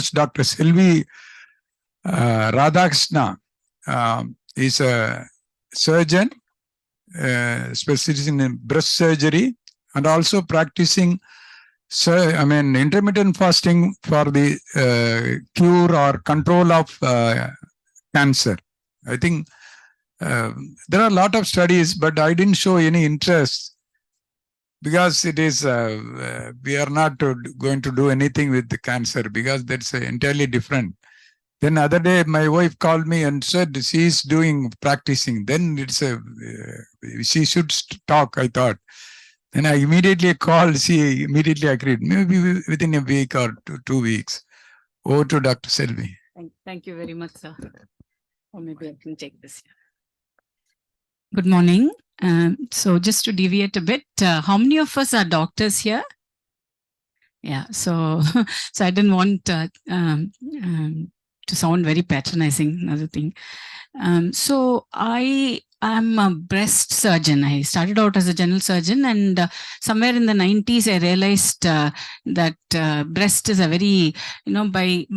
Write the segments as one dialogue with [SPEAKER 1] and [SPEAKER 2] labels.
[SPEAKER 1] course, Dr. Selvi Radhakrishna is a surgeon, specialist in breast surgery, and also practicing intermittent fasting for the cure or control of cancer. I think there are a lot of studies, but I didn't show any interest because it is we are not going to do anything with the cancer because that's entirely different. Then other day, my wife called me and said she's practicing. Then it's she should talk, I thought. Then I immediately called. She immediately agreed. Maybe within a week or 2 weeks. Over to Dr. Selvi.
[SPEAKER 2] Thank you very much, sir. Or maybe I can take this here. Good morning. So just to deviate a bit, how many of us are doctors here? Yeah, so I didn't want to sound very patronizing, another thing. So I am a breast surgeon. I started out as a general surgeon, and somewhere in the 90s, I realized that breast is a very, by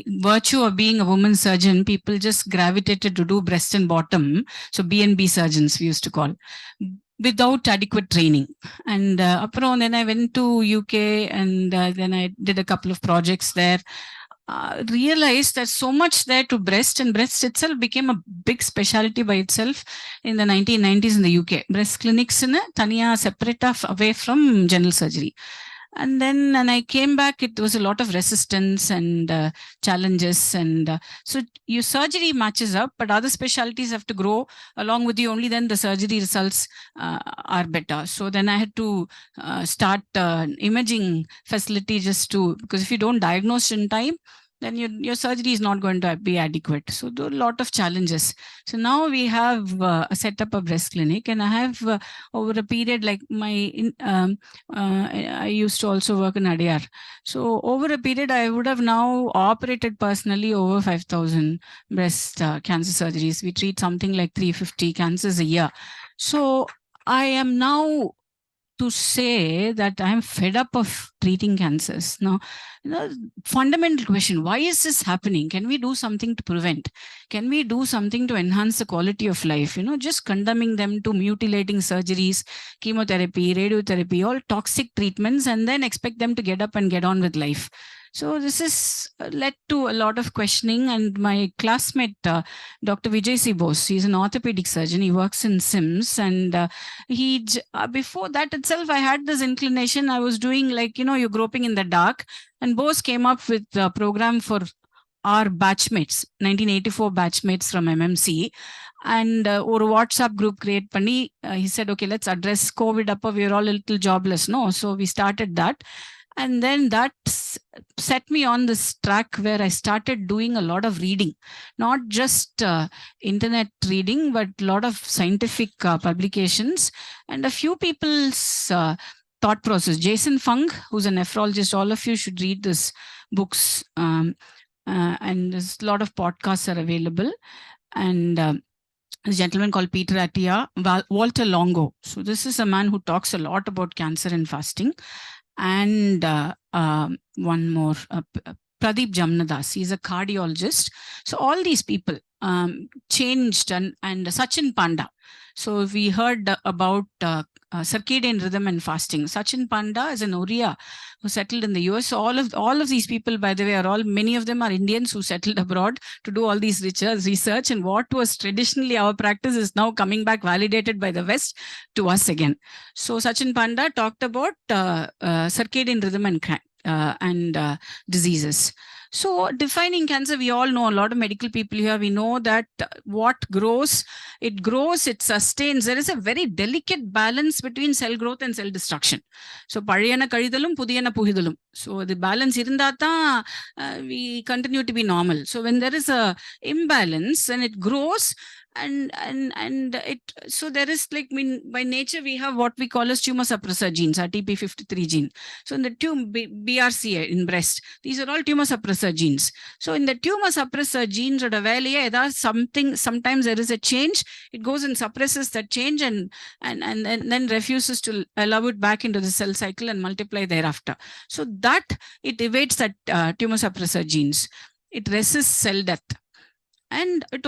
[SPEAKER 2] virtue of being a woman surgeon, people just gravitated to do breast and bottom. So B&B surgeons, we used to call, without adequate training. And then I went to UK, and then I did a couple of projects there. Realized there's so much there to breast, and breast itself became a big specialty by itself in the 1990s in the UK. Breast clinics in Tania separate away from general surgery. And then when I came back, it was a lot of resistance and challenges. And so your surgery matches up, but other specialties have to grow along with you. Only then the surgery results are better. So then I had to start imaging facility because if you don't diagnose in time, then your surgery is not going to be adequate. So there are a lot of challenges. So now we have set up a breast clinic, and I have over a period like I used to also work in Adyar. So over a period, I would have now operated personally over 5,000 breast cancer surgeries. We treat something like 350 cancers a year. So I am now to say that I'm fed up of treating cancers. Now, fundamental question, why is this happening? Can we do something to prevent? Can we do something to enhance the quality of life? Just condemning them to mutilating surgeries, chemotherapy, radiotherapy, all toxic treatments, and then expect them to get up and get on with life. So this has led to a lot of questioning, and my classmate, Dr. Vijay C. Bose, he's an orthopedic surgeon. He works in SIMS, and before that itself, I had this inclination. I was doing you're groping in the dark, and Bose came up with a program for our batchmates, 1984 batchmates from MMC. And or WhatsApp group create pani. He said, okay, let's address COVID up. We're all a little jobless. No, so we started that. And then that set me on this track where I started doing a lot of reading, not just internet reading, but a lot of scientific publications and a few people's thought process. Jason Fung, who's a nephrologist, all of you should read this books. And there's a lot of podcasts are available. And a gentleman called Peter Attia, Walter Longo. So this is a man who talks a lot about cancer and fasting. And one more, Pradeep Jamnadas, he's a cardiologist. So all these people changed, and Sachin Panda. So we heard about circadian rhythm and fasting. Sachin Panda is an Oriya who settled in the US. So all of these people, by the way, many of them are Indians who settled abroad to do all these research. And what was traditionally our practice is now coming back validated by the West to us again. So Sachin Panda talked about circadian rhythm and diseases. So defining cancer, we all know, a lot of medical people here, we know that what grows, it sustains. There is a very delicate balance between cell growth and cell destruction. So pariyana kalidalum, pudiyana puhidalum. So the balance irundata, we continue to be normal. So when there is a imbalance and it grows, and it, so there is by nature we have what we call as tumor suppressor genes, TP53 gene. So in the BRCA in breast, these are all tumor suppressor suppressor genes. So in the tumor suppressor genes or sometimes there is a change, it goes and suppresses that change and then refuses to allow it back into the cell cycle and multiply thereafter. So that it evades that tumor suppressor genes. It resists cell death. And it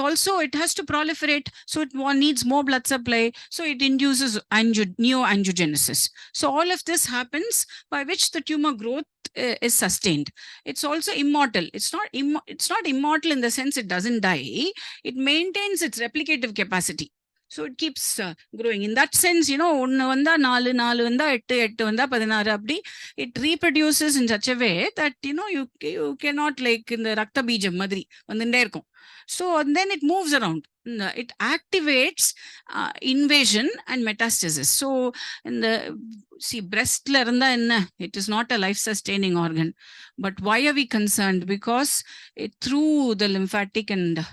[SPEAKER 2] has to proliferate, so it needs more blood supply, so it induces neoangiogenesis. So all of this happens by which the tumor growth is sustained. It's also immortal. It's not immortal in the sense it doesn't die. It maintains its replicative capacity. So it keeps growing. In that sense, it reproduces in such a way that, you cannot, like in the Rakta Bijam Madri, so and then it moves around. It activates invasion and metastasis. So in the breast, it is not a life-sustaining organ. But why are we concerned? Because through the lymphatic and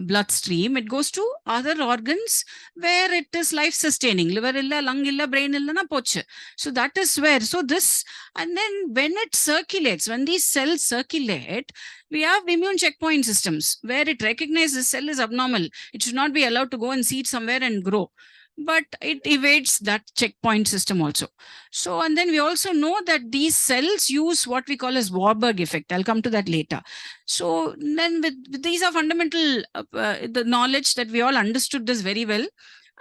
[SPEAKER 2] bloodstream, it goes to other organs where it is life-sustaining. Liver illa, lung illa, brain illa na poche. So that is where. So this, and then when it circulates, when these cells circulate, we have immune checkpoint systems where it recognizes the cell is abnormal. It should not be allowed to go and seed somewhere and grow. But it evades that checkpoint system also. So, and then we also know that these cells use what we call as Warburg effect. I'll come to that later. So then with these are fundamental, the knowledge that we all understood this very well.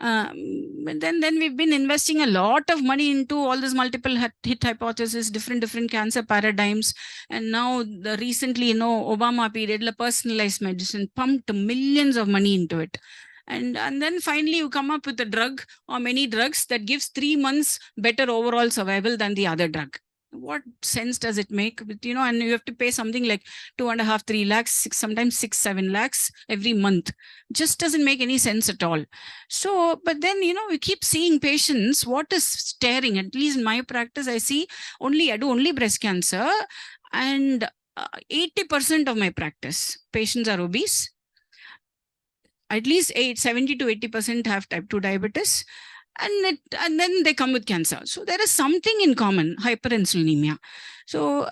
[SPEAKER 2] Then we've been investing a lot of money into all this multiple hit hypothesis, different cancer paradigms. And now recently, Obama period, personalized medicine pumped millions of money into it. And then finally you come up with a drug or many drugs that gives 3 months better overall survival than the other drug. What sense does it make? And you have to pay something like 2.5, 3 lakhs, sometimes 6, 7 lakhs every month. Just doesn't make any sense at all. So, but then, we keep seeing patients, what is staring, at least in my practice, I do only breast cancer, and 80% of my practice, patients are obese. At least 70 to 80% have type 2 diabetes. And then they come with cancer. So there is something in common, hyperinsulinemia. So,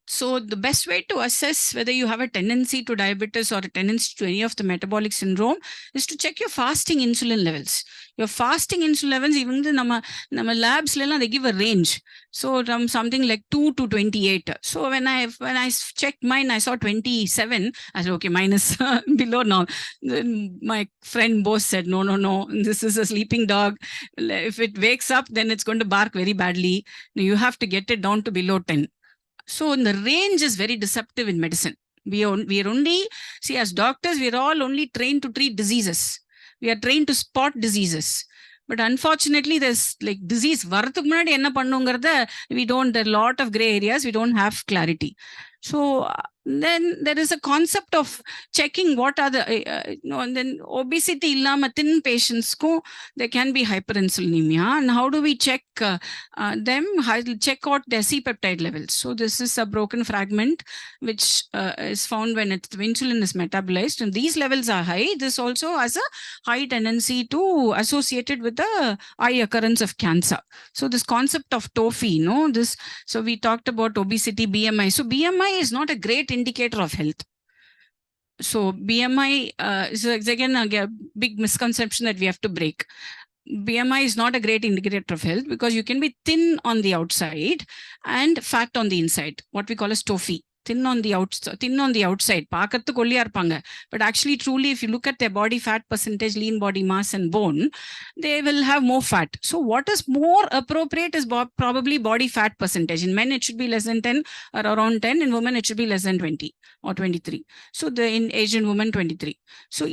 [SPEAKER 2] so the best way to assess whether you have a tendency to diabetes or a tendency to any of the metabolic syndrome is to check your fasting insulin levels. Your fasting insulin levels, even the nama labs, they give a range. So from something like 2 to 28. So when I checked mine, I saw 27. I said, okay, mine is below now. Then my friend both said, no, this is a sleeping dog. If it wakes up, then it's going to bark very badly. You have to get it down to below 10. So the range is very deceptive in medicine. We are only, see, as doctors, we are all only trained to treat diseases. We are trained to spot diseases. But unfortunately, there's like disease. There are a lot of gray areas. We don't have clarity. So then there is a concept of checking what are the, and then obesity illama thin patients, there can be hyperinsulinemia. And how do we check them? Check out their C-peptide levels. So this is a broken fragment, which is found when the insulin is metabolized. And these levels are high. This also has a high tendency to associated with the high occurrence of cancer. So this concept of TOFI, so we talked about obesity, BMI. So BMI is not a great indicator of health. So BMI is again a big misconception that we have to break. BMI is not a great indicator of health because you can be thin on the outside and fat on the inside, what we call as TOFI. Thin on the outside. But actually, truly, if you look at their body fat percentage, lean body mass and bone, they will have more fat. So what is more appropriate is probably body fat percentage. In men, it should be less than 10 or around 10. In women, it should be less than 20 or 23. So in Asian women, 23. So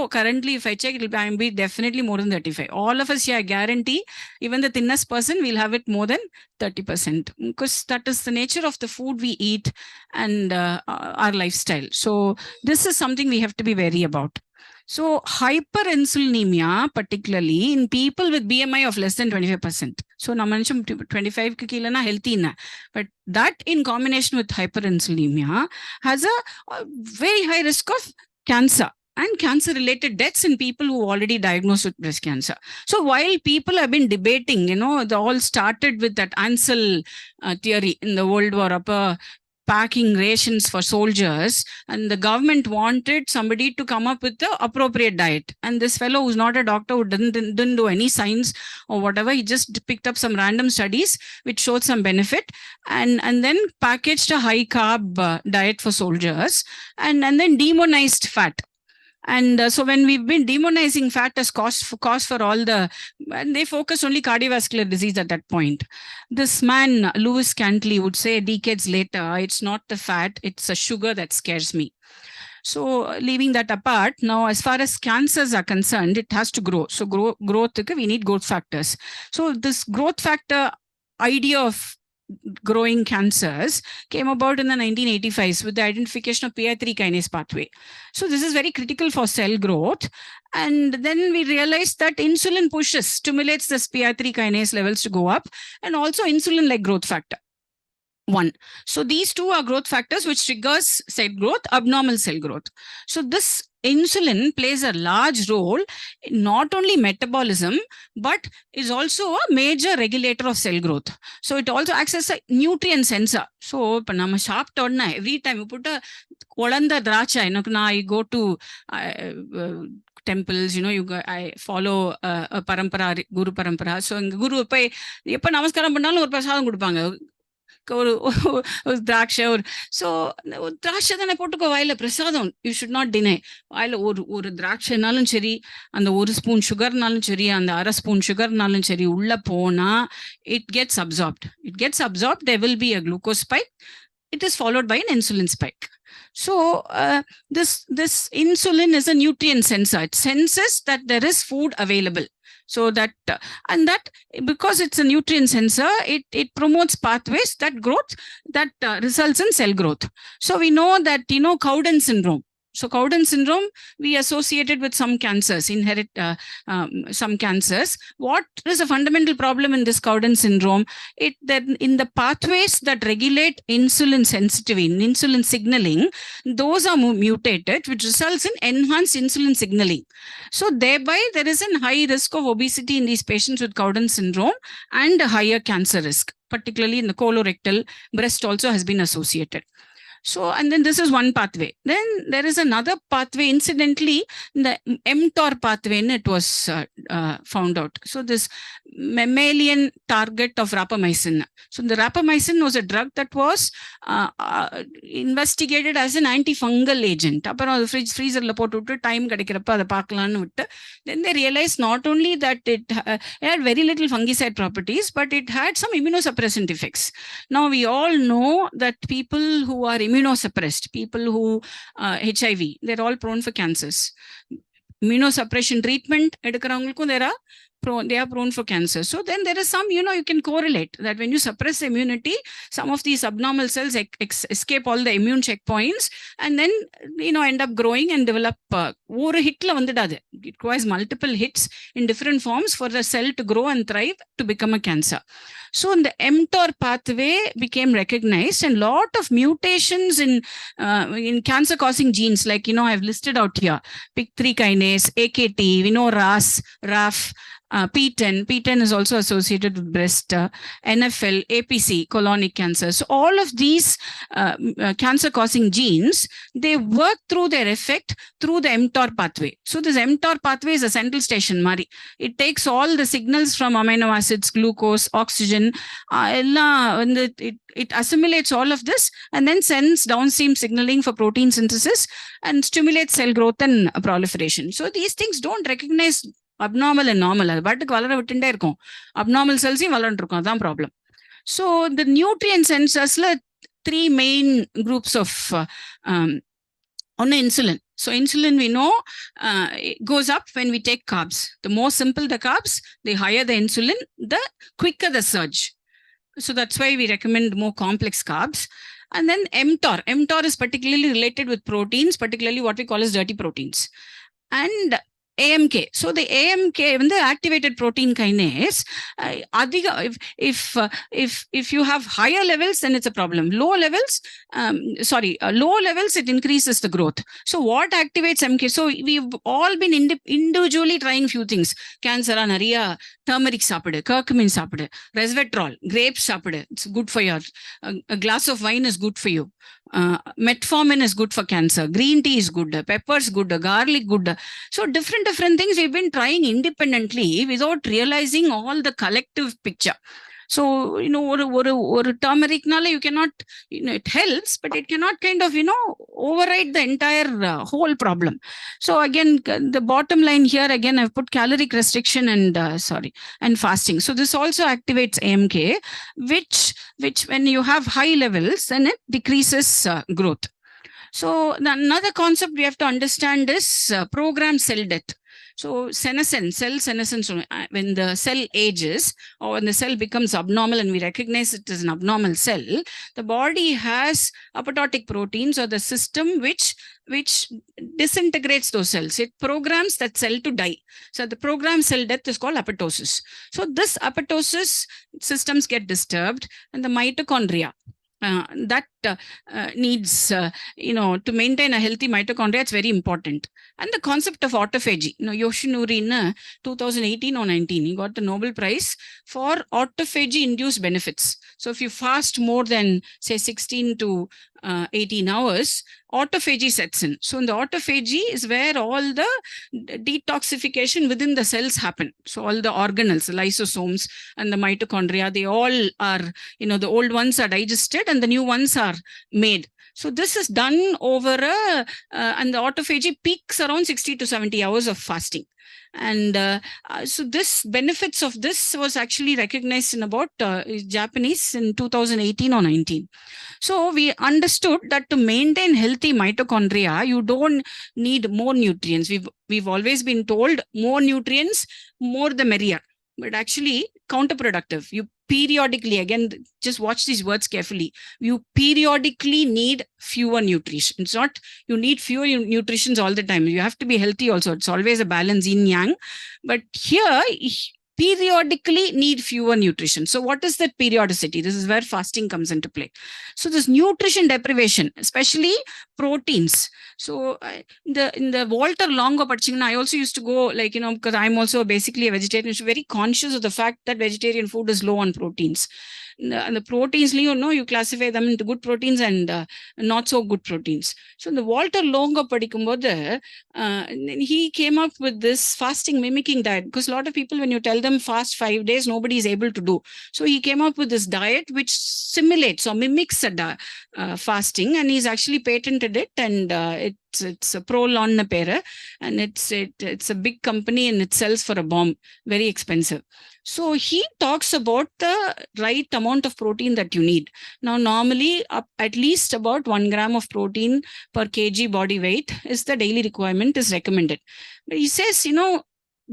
[SPEAKER 2] currently, if I check, it will be definitely more than 35. All of us here, I guarantee, even the thinnest person will have it more than 30%, because that is the nature of the food we eat and our lifestyle. So this is something we have to be wary about. So hyperinsulinemia, particularly in people with BMI of less than 25%. So 25 kg na healthy na, but that in combination with hyperinsulinemia has a very high risk of cancer. and cancer-related deaths in people who already diagnosed with breast cancer. So while people have been debating, they all started with that Ansel theory in the World War Upper, packing rations for soldiers, and the government wanted somebody to come up with the appropriate diet. And this fellow, who's not a doctor, who didn't do any science or whatever, he just picked up some random studies which showed some benefit, and then packaged a high carb diet for soldiers, and then demonized fat. And so when we've been demonizing fat as cause for all and they focus only cardiovascular disease at that point. This man, Lewis Cantley, would say decades later, it's not the fat, it's a sugar that scares me. So leaving that apart, now as far as cancers are concerned, it has to grow. So growth, we need growth factors. So this growth factor idea of growing cancers came about in the 1985s with the identification of PI3 kinase pathway. So this is very critical for cell growth. And then we realized that insulin stimulates this PI3 kinase levels to go up, and also insulin-like growth factor 1. So these two are growth factors which triggers cell growth, abnormal cell growth. So this insulin plays a large role in not only metabolism, but is also a major regulator of cell growth. So it also acts as a nutrient sensor. So every time you put a kolanda dracha, I go to temples, I follow a parampara, guru parampara. So guru pay, எப்ப நமஸ்காரம் பண்ணாலும் ஒரு பிரசாதம் கொடுப்பாங்க. So திராட்சை தானே போட்டுக்கோ வாயில, பிரசாதம் யூ ஷுட் நாட் டினை. வாயில ஒரு திராட்சைனாலும் சரி, அந்த ஒரு ஸ்பூன் சுகர்னாலும் சரி, அந்த அரை ஸ்பூன் சுகர்னாலும் சரி, உள்ள போனா it gets absorbed. There will be a glucose spike. It is followed by an insulin spike. So this insulin is a nutrient sensor. It senses that there is food available. So that because it's a nutrient sensor, it promotes pathways that results in cell growth. So we know that Cowden syndrome. So Cowden syndrome, we associated with some cancers, some cancers. What is a fundamental problem in this Cowden syndrome? That in the pathways that regulate insulin sensitivity, insulin signaling, those are mutated, which results in enhanced insulin signaling. So thereby, there is a high risk of obesity in these patients with Cowden syndrome and a higher cancer risk, particularly in the colorectal. Breast also has been associated. So, and then this is one pathway. Then there is another pathway, incidentally, the mTOR pathway, it was found out. So this mammalian target of rapamycin. So the rapamycin was a drug that was investigated as an antifungal agent. Freezer time then they realized not only that it had very little fungicide properties, but it had some immunosuppressant effects. Now we all know that people who are immunosuppressed, people who HIV, they're all prone for cancers. Immunosuppression treatment, they are prone for cancer. So then there is some, you can correlate that when you suppress immunity, some of these abnormal cells escape all the immune checkpoints and then, end up growing and develop. It requires multiple hits in different forms for the cell to grow and thrive to become a cancer. So the mTOR pathway became recognized, and lot of mutations in cancer-causing genes, like, I've listed out here, PIK3 kinase, AKT, we know RAS, RAF, PTEN. PTEN is also associated with breast, NFL, APC, colonic cancer. So all of these cancer-causing genes, they work through their effect through the mTOR pathway. So this mTOR pathway is a central station, Mari. It takes all the signals from amino acids, glucose, oxygen, it assimilates all of this and then sends downstream signaling for protein synthesis and stimulates cell growth and proliferation. So these things don't recognize abnormal and normal. Abnormal cells are problem. So the nutrient sensors, 3 main groups of on insulin. So insulin, we know, it goes up when we take carbs. The more simple the carbs, the higher the insulin, the quicker the surge. So that's why we recommend more complex carbs. And then mTOR. mTOR is particularly related with proteins, particularly what we call as dirty proteins. And AMK. So the AMK, the activated protein kinase, if you have higher levels, then it's a problem. Low levels, low levels, it increases the growth. So what activates MK? So we've all been individually trying few things. Cancer, nariya turmeric சாப்பிடு, curcumin சாப்பிடு, resveratrol, grapes சாப்பிடு, it's good for your, a glass of wine is good for you. Metformin is good for cancer. Green tea is good. Pepper's good. Garlic good. So different things we've been trying independently without realizing all the collective picture. So, or turmeric-nala you cannot, it helps, but it cannot kind of, override the entire whole problem. So again, the bottom line here, again, I've put caloric restriction and fasting. So this also activates AMK, which when you have high levels, then it decreases growth. So another concept we have to understand is programmed cell death. So cell senescence, when the cell ages or when the cell becomes abnormal and we recognize it as an abnormal cell, the body has apoptotic proteins or the system which disintegrates those cells. It programs that cell to die. So the programmed cell death is called apoptosis. So this apoptosis systems get disturbed, and the mitochondria, that needs, to maintain a healthy mitochondria, it's very important. And the concept of autophagy. Yoshinori in 2018 or 19, he got the Nobel Prize for autophagy-induced benefits. So if you fast more than, say, 16 to 18 hours, autophagy sets in. So in the autophagy is where all the detoxification within the cells happen. So all the organelles, the lysosomes and the mitochondria, they all are, the old ones are digested and the new ones are made. So this is done over and the autophagy peaks around 60 to 70 hours of fasting. And so this benefits of this was actually recognized in about Japanese in 2018 or 19. So we understood that to maintain healthy mitochondria, you don't need more nutrients. We've always been told more nutrients, more the merrier. But actually counterproductive. You periodically, again, just watch these words carefully. You periodically need fewer nutrition. It's not you need fewer nutritions all the time. You have to be healthy also. It's always a balance yin yang. But here, periodically need fewer nutrition. So what is that periodicity? This is where fasting comes into play. So this nutrition deprivation, especially proteins. So in the Walter Longo Pachingna, I also used to go, because I'm also basically a vegetarian, so very conscious of the fact that vegetarian food is low on proteins. And the proteins, you classify them into good proteins and not so good proteins. So the Walter Longo Padikumbodha, he came up with this fasting mimicking diet, because a lot of people, when you tell them fast 5 days, nobody is able to do. So he came up with this diet which simulates or mimics fasting, and he's actually patented it, and it's a Prolon pera, and it's a big company and it sells for a bomb, very expensive. So he talks about the right amount of protein that you need. Now, normally at least about 1 gram of protein per kg body weight is the daily requirement, is recommended. But he says,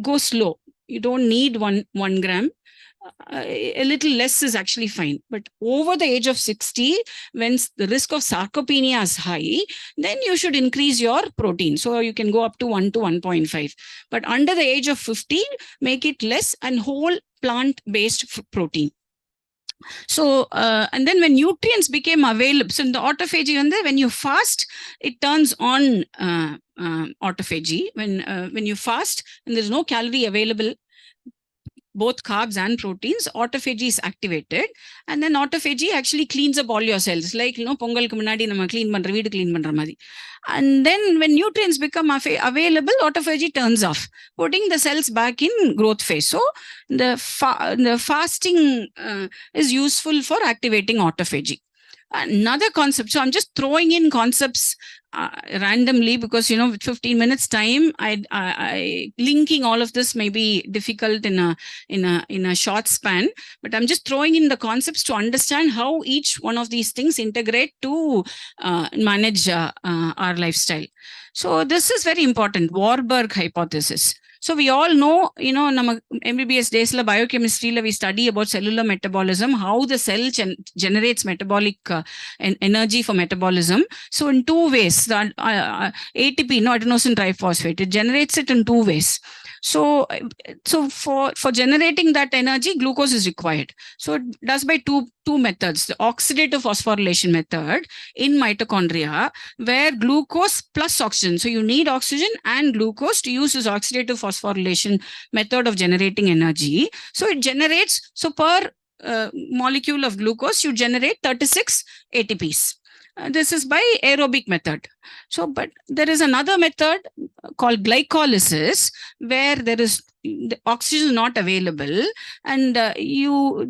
[SPEAKER 2] go slow. You don't need one gram. A little less is actually fine. But over the age of 60, when the risk of sarcopenia is high, then you should increase your protein. So you can go up to 1 to 1.5. But under the age of 50, make it less and whole plant-based protein. So, and then when nutrients became available, so in the autophagy, when you fast, it turns on autophagy. When you fast and there's no calorie available, both carbs and proteins, autophagy is activated, and then autophagy actually cleans up all your cells, like pongalku munadi nama clean pandra veedu clean pandra mari. And then when nutrients become available, autophagy turns off, putting the cells back in growth phase. So the fasting is useful for activating autophagy. Another concept, so I'm just throwing in concepts randomly, because with 15 minutes time, I linking all of this may be difficult in a short span, but I'm just throwing in the concepts to understand how each one of these things integrate to manage our lifestyle. So this is very important, Warburg hypothesis. So we all know, nama MBBS days la biochemistry la we study about cellular metabolism, how the cell generates metabolic energy for metabolism. So in two ways, the ATP, no adenosine triphosphate, it generates it in two ways. So for generating that energy, glucose is required. So it does by two methods. The oxidative phosphorylation method in mitochondria, where glucose plus oxygen. So you need oxygen and glucose to use this oxidative phosphorylation method of generating energy. So it generates, so per molecule of glucose, you generate 36 ATPs. This is by aerobic method. So, but there is another method called glycolysis, where there is the oxygen is not available, and you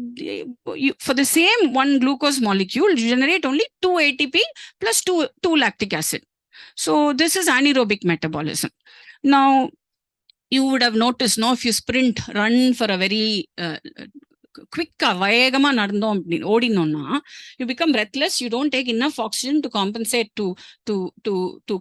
[SPEAKER 2] for the same one glucose molecule, you generate only 2 ATP plus 2 lactic acid. So this is anaerobic metabolism. Now, you would have noticed, if you run for a very quick, you become breathless. You don't take enough oxygen to compensate to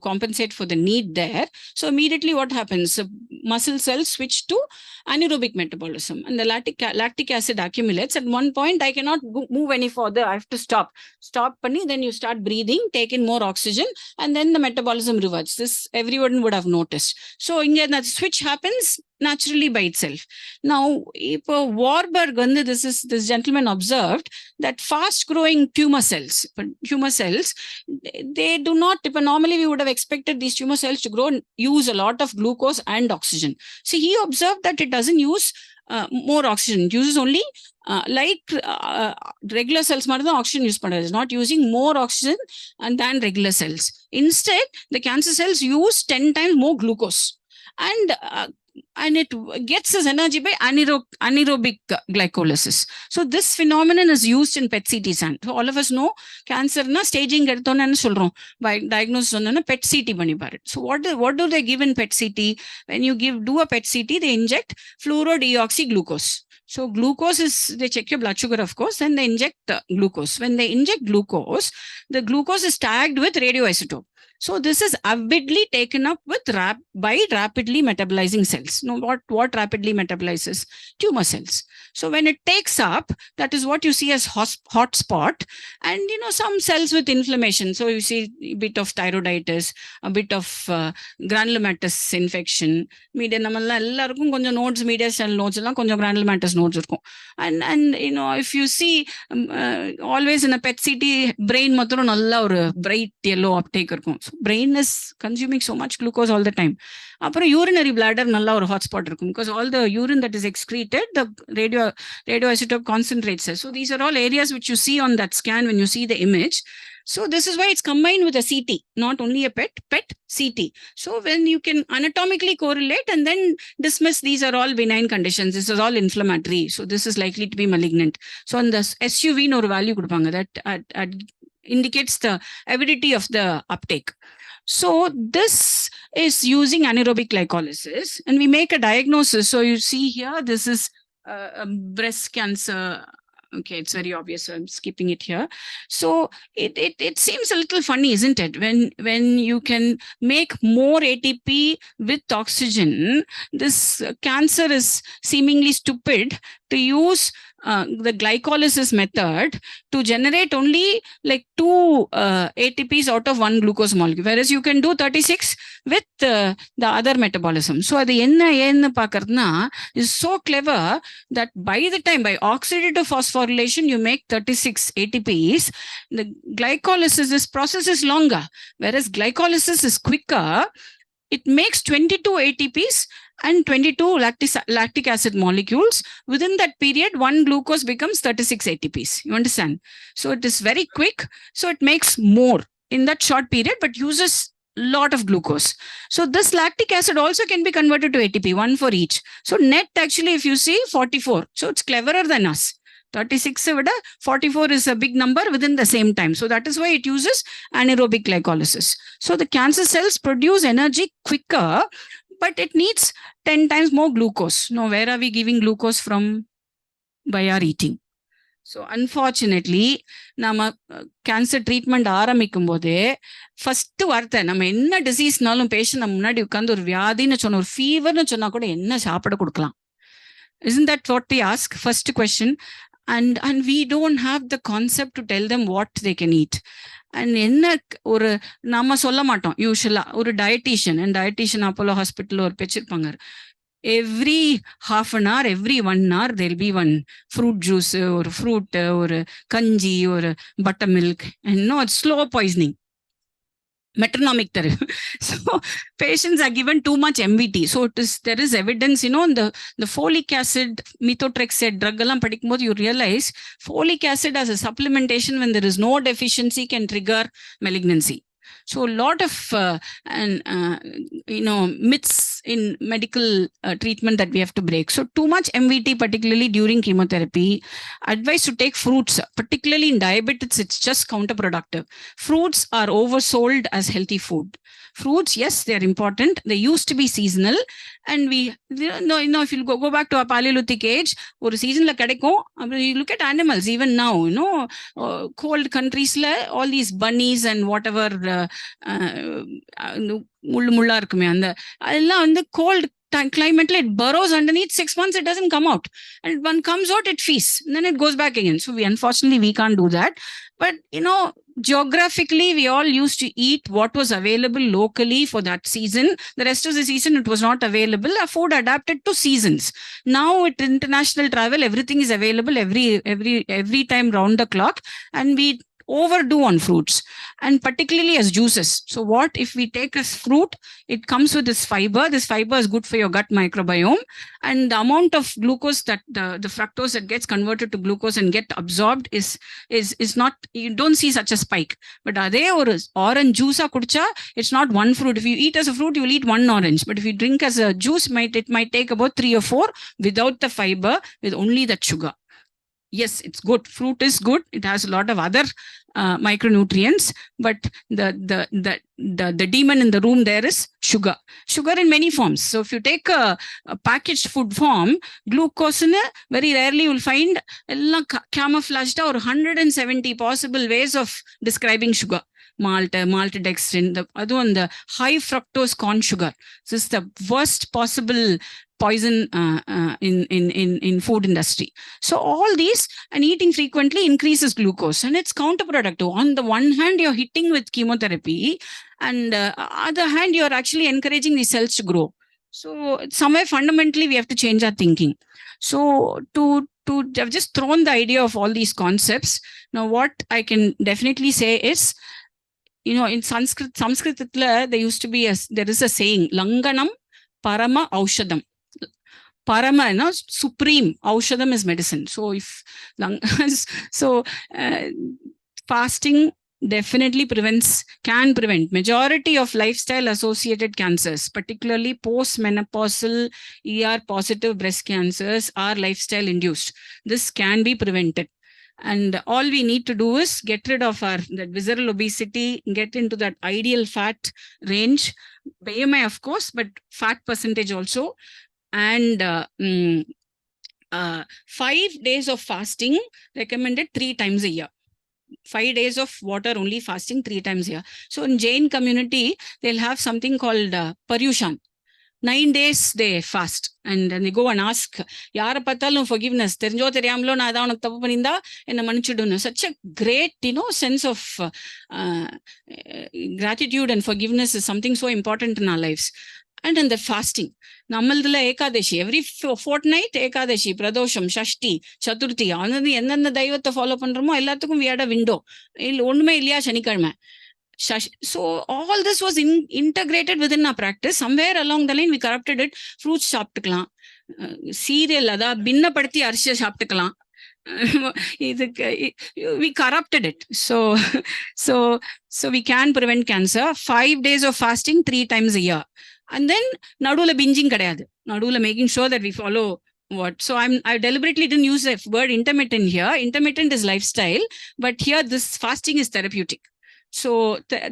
[SPEAKER 2] compensate for the need there. So immediately what happens? Muscle cells switch to anaerobic metabolism, and the lactic acid accumulates. At one point, I cannot move any further. I have to stop. Then you start breathing, take in more oxygen, and then the metabolism reverts. This everyone would have noticed. So that switch happens naturally by itself. Now, Warburg, this gentleman observed that fast-growing tumor cells, they do not, normally we would have expected these tumor cells to grow and use a lot of glucose and oxygen. So he observed that it doesn't use more oxygen. It uses only regular cells, oxygen use is not using more oxygen than regular cells. Instead, the cancer cells use 10 times more glucose. And it gets its energy by anaerobic glycolysis. So this phenomenon is used in PET-CT scan. So all of us know cancer na staging by diagnosis on PET-CT bani. So what do they give in PET-CT? When you do a PET-CT, they inject fluorodeoxyglucose. So glucose is, they check your blood sugar, of course, then they inject glucose. When they inject glucose, the glucose is tagged with radioisotope. So this is avidly taken up with by rapidly metabolizing cells. Now, what rapidly metabolizes? Tumor cells. So when it takes up, that is what you see as hot spot, and some cells with inflammation. So you see a bit of thyroiditis, a bit of granulomatous infection. Media nodes, media cell nodes, granulomatous nodes. And if you see always in a PET-CT, brain bright yellow uptake. So brain is consuming so much glucose all the time. Urinary bladder nalla or hotspot because all the urine that is excreted, the radioisotope concentrates. So these are all areas which you see on that scan when you see the image. So this is why it's combined with a CT, not only a PET CT. So when you can anatomically correlate and then dismiss, these are all benign conditions. This is all inflammatory. So this is likely to be malignant. So on the SUV no value that indicates the avidity of the uptake. So this is using anaerobic glycolysis, and we make a diagnosis. So you see here, this is breast cancer. Okay, it's very obvious, so I'm skipping it here. So it seems a little funny, isn't it? When you can make more ATP with oxygen, this cancer is seemingly stupid to use the glycolysis method to generate only like 2 ATPs out of 1 glucose molecule, whereas you can do 36 with the other metabolism. So the enna is so clever that by the time, by oxidative phosphorylation, you make 36 ATPs. The glycolysis, this process is longer, whereas glycolysis is quicker. It makes 22 ATPs and 22 lactic acid molecules. Within that period, 1 glucose becomes 36 ATPs. You understand? So it is very quick. So it makes more in that short period, but uses a lot of glucose. So this lactic acid also can be converted to ATP, 1 for each. So net actually, if you see, 44. So it's cleverer than us. 36 44 is a big number within the same time. So that is why it uses anaerobic glycolysis. So the cancer cells produce energy quicker, but it needs 10 times more glucose. Now, where are we giving glucose from? By our eating. So unfortunately, நம்ம cancer treatment ஆரம்பிக்கும் போதே first வார்த்தை, நம்ம என்ன டிசீஸ்னாலும் patient நம்ம முன்னாடி உட்காந்து ஒரு வியாதின்னு சொன்ன, ஒரு ஃபீவர்னு சொன்னா கூட என்ன சாப்பிட கொடுக்கலாம்? Isn't that what we ask? First question. And we don't have the concept to tell them what they can eat. And என்ன ஒரு நம்ம சொல்ல மாட்டோம் யூஸ்வலா. ஒரு dietician, and dietician Apollo hospital ஒரு வச்சிருப்பாங்க. Every half an hour, every 1 hour, there'll be one fruit juice or fruit or kanji or buttermilk. And no, it's slow poisoning. Metronomic therapy. So patients are given too much MVT. So there is evidence, the folic acid, methotrexate drug எல்லாம் படிக்கும்போது you realize folic acid as a supplementation when there is no deficiency can trigger malignancy. So a lot of myths in medical treatment that we have to break. So too much MVT, particularly during chemotherapy. Advice to take fruits, particularly in diabetes, it's just counterproductive. Fruits are oversold as healthy food. Fruits, yes, they're important. They used to be seasonal. And we, if you go back to our Paleolithic age, or season la kadaikum. You look at animals, even now, cold countries, all these bunnies and whatever, mulla இருக்குமே அந்த அதெல்லாம் வந்து cold climate, it burrows underneath. 6 months it doesn't come out, and when it comes out it feasts and then it goes back again. So unfortunately we can't do that. But geographically we all used to eat what was available locally for that season. The rest of the season it was not available. Our food adapted to seasons. Now with international travel, everything is available every time round the clock, and we overdo on fruits, and particularly as juices. So what if we take a fruit, it comes with this fiber. This fiber is good for your gut microbiome, and the amount of glucose that the fructose that gets converted to glucose and get absorbed is not, you don't see such a spike. But are they or orange juice kudicha, it's not one fruit. If you eat as a fruit, you will eat one orange, but if you drink as a juice, it might take about 3 or 4 without the fiber, with only that sugar. Yes, it's good. Fruit is good. It has a lot of other micronutrients, but the demon in the room there is sugar. Sugar in many forms. So if you take a packaged food form, glucose very rarely you will find camouflaged or 170 possible ways of describing sugar. Maltodextrin, the high fructose corn sugar. This is the worst possible poison in food industry. So all these, and eating frequently increases glucose, and it's counterproductive. On the one hand, you're hitting with chemotherapy, and other hand, you're actually encouraging these cells to grow. So somewhere fundamentally we have to change our thinking. So I've just thrown the idea of all these concepts. Now what I can definitely say is, in Sanskrit there used to be there is a saying, Langanam Parama Aushadam. Parama, supreme. Aushadam is medicine. So fasting definitely can prevent majority of lifestyle associated cancers, particularly postmenopausal ER positive breast cancers are lifestyle induced. This can be prevented. And all we need to do is get rid of that visceral obesity, get into that ideal fat range, BMI of course, but fat percentage also. And 5 days of fasting recommended 3 times a year. 5 days of water only fasting 3 times a year. So in Jain community, they'll have something called Paryushan. 9 days they fast, and they go and ask, யாரை பார்த்தாலும் forgiveness, தெரிஞ்சோ தெரியாமலோ நான் ஏதாவது உனக்கு தப்பு பண்ணியிருந்தா என்னை மன்னிச்சுடுன்னு. Such a great sense of gratitude and forgiveness is something so important in our lives. And in the fasting, நம்மளதுல Ekadashi, every fortnight Ekadashi, Pradosham, ஷஷ்டி, சதுர்த்தி, அதாவது எந்தெந்த தெய்வத்தை ஃபாலோ பண்றோமோ எல்லாத்துக்கும் we had a window. ஒண்ணுமே இல்லையா சனிக்கிழமை. So all this was integrated within our practice. Somewhere along the line we corrupted it. Fruits சாப்பிட்டுக்கலாம், serial அதாவது பின்னப்படுத்தி அரிசியை சாப்பிட்டுக்கலாம். We corrupted it. So we can prevent cancer. 5 days of fasting 3 times a year. And then nadula binging kadayadu. Nadula making sure that we follow what. So I deliberately didn't use the word intermittent here. Intermittent is lifestyle, but here this fasting is therapeutic. So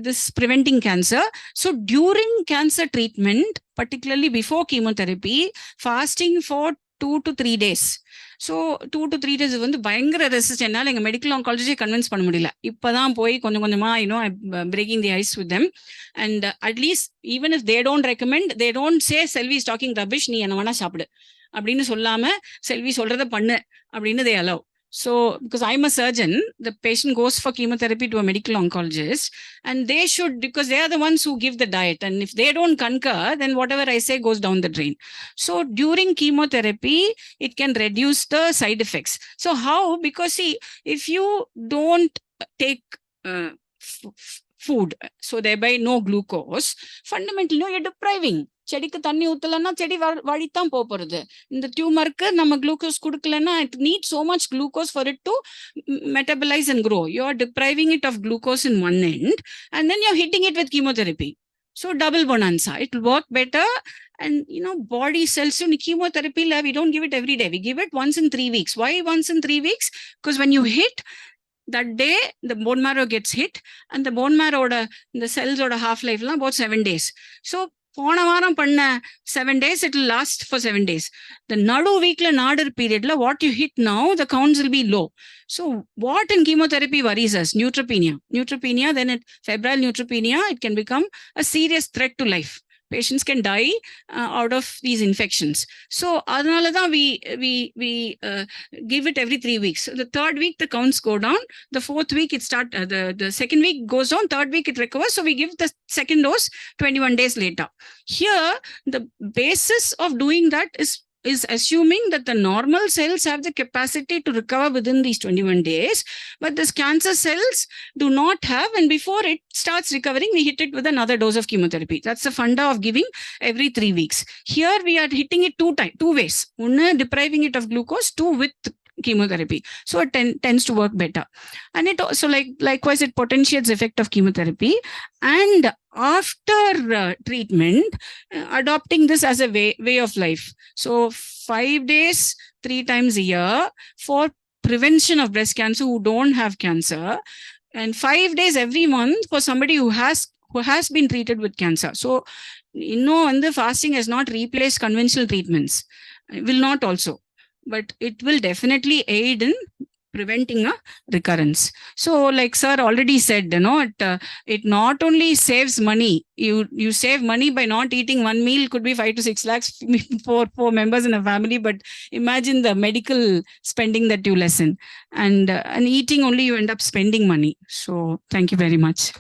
[SPEAKER 2] this preventing cancer. So during cancer treatment, particularly before chemotherapy, fasting for 2 to 3 days. So 2 to 3 days வந்து பயங்கர resist. என்னால் எங்கள் medical ஆங்காலஜியை convince பண்ண முடியல. இப்போதான் போய் கொஞ்சம் கொஞ்சமாக braking the ice with them. And at least even if they don't recommend, they don't say Selvi is talking rubbish, நீ என்ன வேணா சாப்பிடு அப்படின்னு சொல்லாம செல்வி சொல்றத பண்ணு அப்படின்னு தே allow. So, because I'm a surgeon, the patient goes for chemotherapy to a medical oncologist, and they should, because they are the ones who give the diet. And if they don't concur, then whatever I say goes down the drain. So, during chemotherapy, it can reduce the side effects. So, how? Because see, if you don't take food, so thereby no glucose, fundamentally, no, you're depriving. செடிக்கு தண்ணி ஊத்தலன்னா செடி வழித்தான் போறது. இந்த டியூமருக்கு நம்ம glucose கொடுக்கலன்னா it NEET so much glucose for it to metabolise and grow. You are depriving it of glucose in one end and then you are hitting it with chemotherapy. So double bonanza, it will work better. And body cells, chemotherapy, we don't give it every day. We give it once in 3 weeks. Why once in 3 weeks? Because when you hit that day, the bone marrow gets hit, and the bone marrow, the cells half life about 7 days. So போன வாரம் பண்ண 7 days, it will last for 7 days. The nadu weekல nadir periodல what you hit now, the counts will be low. So what in chemotherapy worries us? Neutropenia, then febrile neutropenia, it can become a serious threat to life. Patients can die out of these infections. So அதனால தான் we give it every 3 weeks. The third week the counts go down. The fourth week it the second week goes down. Third week it recovers. So we give the second dose 21 days later. Here the basis of doing that is assuming that the normal cells have the capacity to recover within these 21 days, but this cancer cells do not have, and before it starts recovering, we hit it with another dose of chemotherapy. That's the funda of giving every 3 weeks. Here we are hitting it two ways. One, depriving it of glucose, two, with chemotherapy. So it tends to work better. And it also likewise, it potentiates the effect of chemotherapy. And after treatment, adopting this as a way of life. So 5 days, 3 times a year for prevention of breast cancer who don't have cancer, and 5 days every month for somebody who has been treated with cancer. So, the fasting has not replaced conventional treatments. It will not also, but it will definitely aid in preventing a recurrence. So like sir already said, it not only saves money, you save money by not eating one meal, could be 5 to 6 lakhs for 4 members in a family, but imagine the medical spending that you lessen, and eating only you end up spending money. So thank you very much.